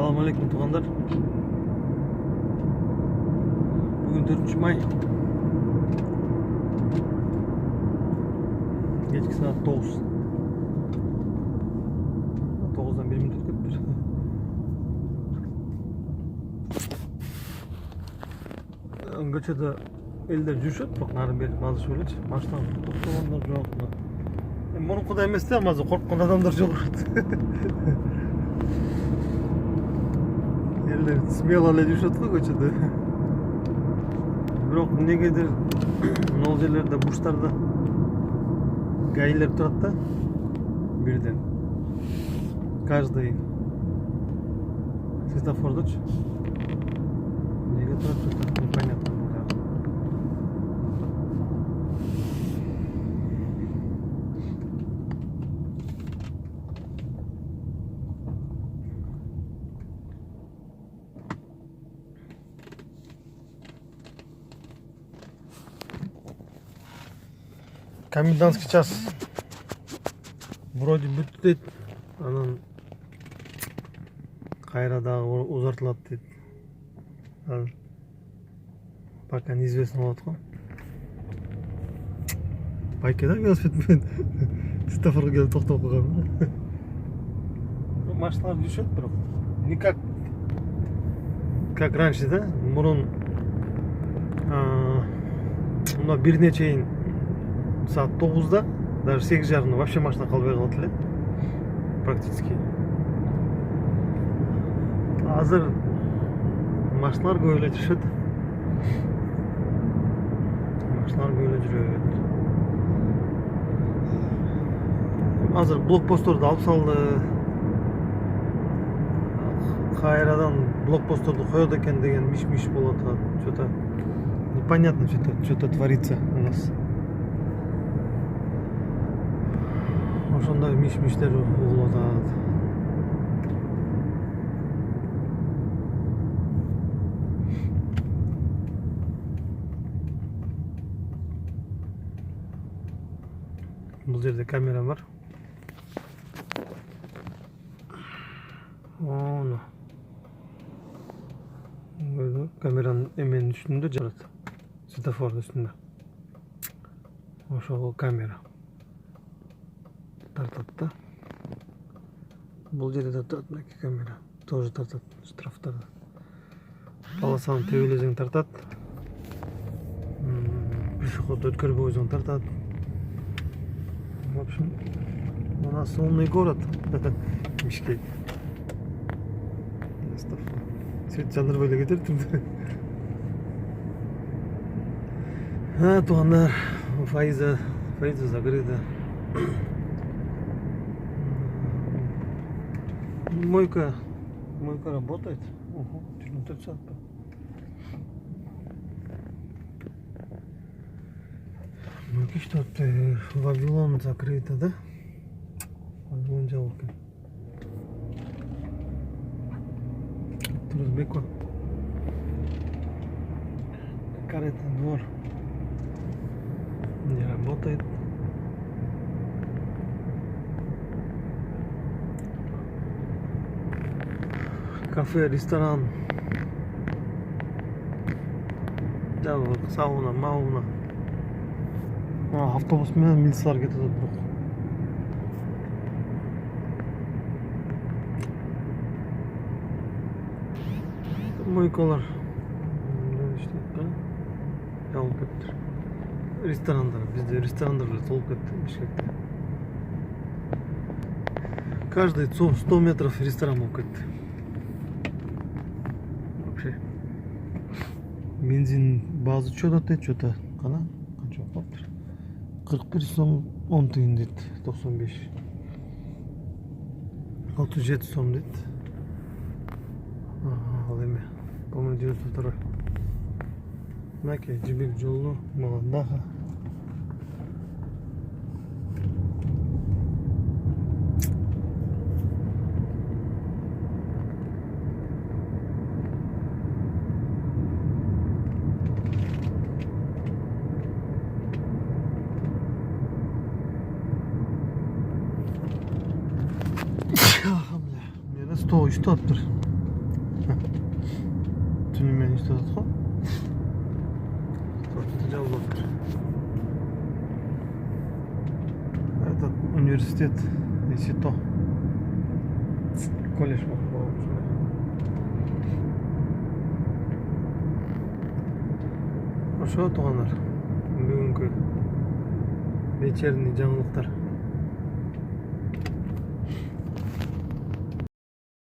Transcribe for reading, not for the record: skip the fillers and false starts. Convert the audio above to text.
Assalamu alaikum tuğanlar. Bugün 4. May. Geçki saat 9. 9'dan 1 minut ötüptür. Göçede elde düşüp bak narın beri bazı söyleç. Baştan tutulanlar yok mu? Bunu kadar emesti ama korkkan adamlar çok rahat. Eller smiyalarla düşüyordu göçede. Biroq negedir nol yerlerde burçlarda gaylar turadi da birden каждый светофордоч неге турат что-то непонятно было. Комендантский час вроде бүтті дейді, анан кайра дагы узартылат дейт. Пока неизвестно болот го. Байке да велосипедмен светофорго келип токтоп калгам. Машиналар düşөт бирок не как раньше да, мурун мына бирине чейин saat 9'da, даже 8:30'da вообще машина калбай калат эле. Практически. Азыр машиналар көп эле жүрүшөт. Машиналар көп эле жүрөт. Азыр блокпостторду алып салды. Кайрадан блокпостторду коёт экен деген миш-миш болот. Что-то непонятно, что-то творится у нас. Ошондой миш-миштер угулуп атат. Бул жерде камера бар. Оно. Камеранын эменин үстүндө жатат. Светофордун үстүндө. Ошол камера. Тартат да. Бул жерде да турат мына камера. Тоже тартат штрафтарды. Полосанын тебелесин тартат. Пешеход өткөрбөйсүн тартат. В общем, у нас умный город. Бишкек. Свет жандырбай эле кетиптир. Туугандар, Фаиза закрыта. Мойка работает. Ого, 14 Мойка что-то Вавилон закрыто, да? Вавилон жалко. Турузбеко. Карета двор не работает. Кафе, ресторан, сауна, мауна. Автобус менен милициялар кетип атат бирок. Мойкалар иштейт да. Жалып кетти. Ресторандар, бизде ресторандар толуп кетти Бишкекте. Каждый 100 метров ресторан болуп кетти. Бензин базы чөтөт дейт, что-то кана канча калыптыр. 41 сом 10 тыйын дейт, 95. 37 сом дейт. Ал эми, по-моему, 92. Мынакей жибек жолу маған дагы. Мені 103 тұр. Түнү менен иштеп атат го. Жабылып. Этот университет, институт. Колледж болуп. Ошо туугандар. Бүгүнкү вечерний жаңылыктар.